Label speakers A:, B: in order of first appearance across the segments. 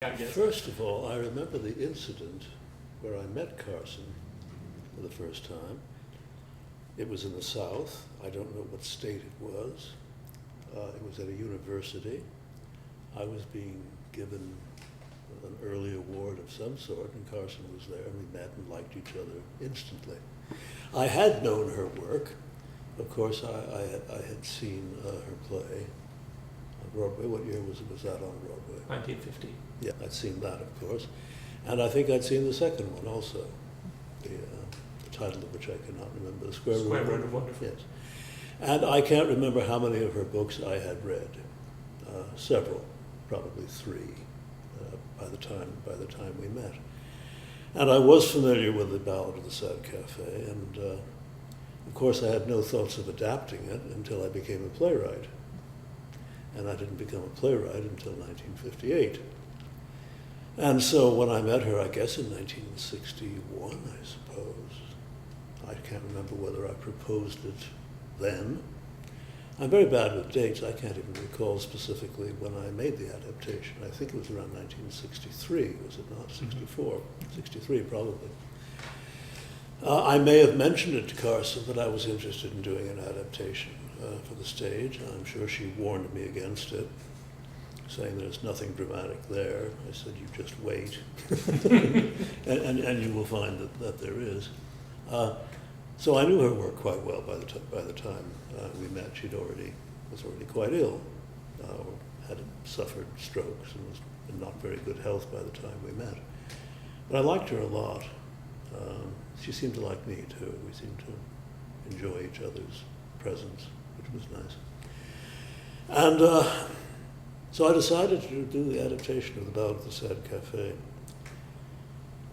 A: I guess.
B: First of all, I remember the incident where I met Carson for the first time. It was in the South. I don't know what state it was. It was at a university. I was being given an early award of some sort, and Carson was there, and we met and liked each other instantly. I had known her work. Of course, I had seen her play on Broadway. What year was that on Broadway?
A: 1950.
B: Yeah, I'd seen that, of course. And I think I'd seen the second one also, the title of which I cannot remember, The Square Root of Wonderful. Yes. And I can't remember how many of her books I had read. Several, probably three, by the time we met. And I was familiar with The Ballad of the Sad Cafe, and of course I had no thoughts of adapting it until I became a playwright. And I didn't become a playwright until 1958. And so when I met her, I guess in 1961, I suppose, I can't remember whether I proposed it then. I'm very bad with dates. I can't even recall specifically when I made the adaptation. I think it was around 1963, was it not? 64, 63 probably. I may have mentioned it to Carson that I was interested in doing an adaptation for the stage. I'm sure she warned me against it, saying there's nothing dramatic there. I said, you just wait, and you will find that there is. So I knew her work quite well by the time we met. Was already quite ill, had suffered strokes, and was in not very good health by the time we met. But I liked her a lot. She seemed to like me too. We seemed to enjoy each other's presence, which was nice. And so I decided to do the adaptation of The Ballad of the Sad Cafe.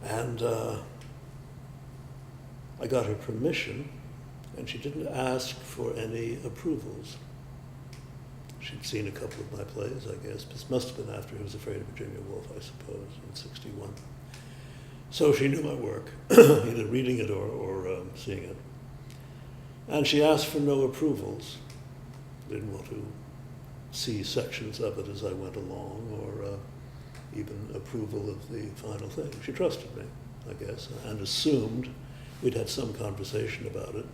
B: And I got her permission, and she didn't ask for any approvals. She'd seen a couple of my plays, I guess. This must have been after Who Was Afraid of Virginia Woolf, I suppose, in '61. So she knew my work, either reading it or seeing it. And she asked for no approvals. Didn't want to see sections of it as I went along, or even approval of the final thing. She trusted me, I guess, and assumed we'd had some conversation about it,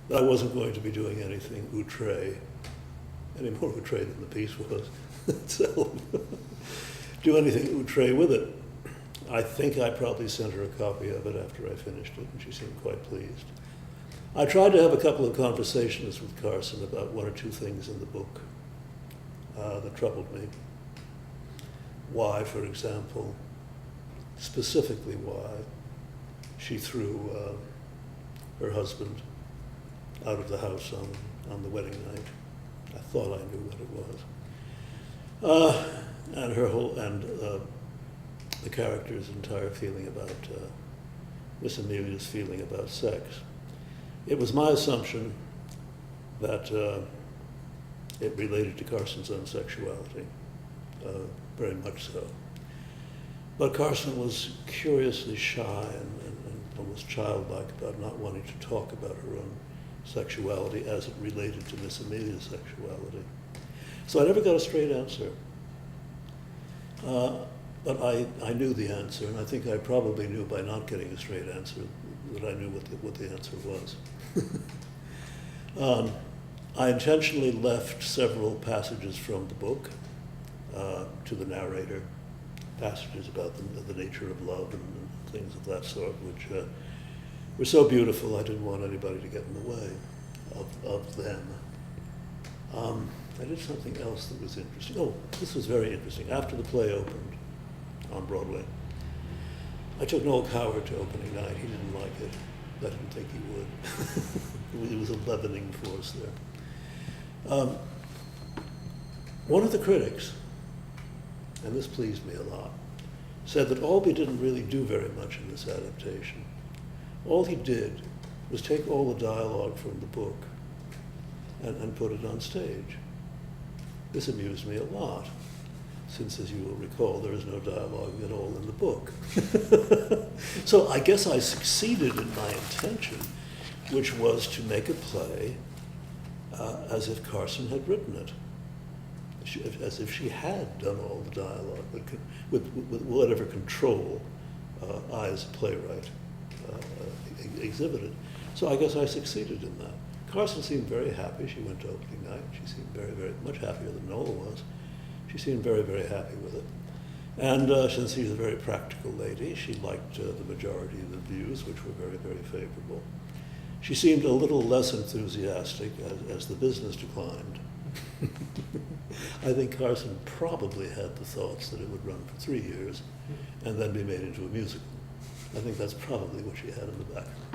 B: that I wasn't going to be doing anything outre, any more outre than the piece was. So, do anything outre with it. I think I probably sent her a copy of it after I finished it, and she seemed quite pleased. I tried to have a couple of conversations with Carson about one or two things in the book that troubled me. Why, for example, specifically why she threw her husband out of the house on the wedding night. I thought I knew what it was. And the character's entire feeling about, Miss Amelia's feeling about sex. It was my assumption that it related to Carson's own sexuality, very much so. But Carson was curiously shy and almost childlike about not wanting to talk about her own sexuality as it related to Miss Amelia's sexuality. So I never got a straight answer. But I knew the answer, and I think I probably knew by not getting a straight answer that I knew what the answer was. I intentionally left several passages from the book to the narrator, passages about the nature of love and things of that sort, which were so beautiful I didn't want anybody to get in the way of them. I did something else that was interesting. Oh, this was very interesting. After the play opened on Broadway, I took Noel Coward to opening night. He didn't like it. I didn't think he would. It was a leavening force there. One of the critics, and this pleased me a lot, said that Albee didn't really do very much in this adaptation. All he did was take all the dialogue from the book and put it on stage. This amused me a lot, since, as you will recall, there is no dialogue at all in the book. So I guess I succeeded in my intention, which was to make a play as if Carson had written it. as if she had done all the dialogue, with whatever control I as a playwright exhibited. So I guess I succeeded in that. Carson seemed very happy. She went to opening night. She seemed very, very much happier than Nola was. She seemed very, very happy with it. And since she's a very practical lady, she liked the majority of the views, which were very, very favorable. She seemed a little less enthusiastic as the business declined. I think Carson probably had the thoughts that it would run for 3 years and then be made into a musical. I think that's probably what she had in the back of her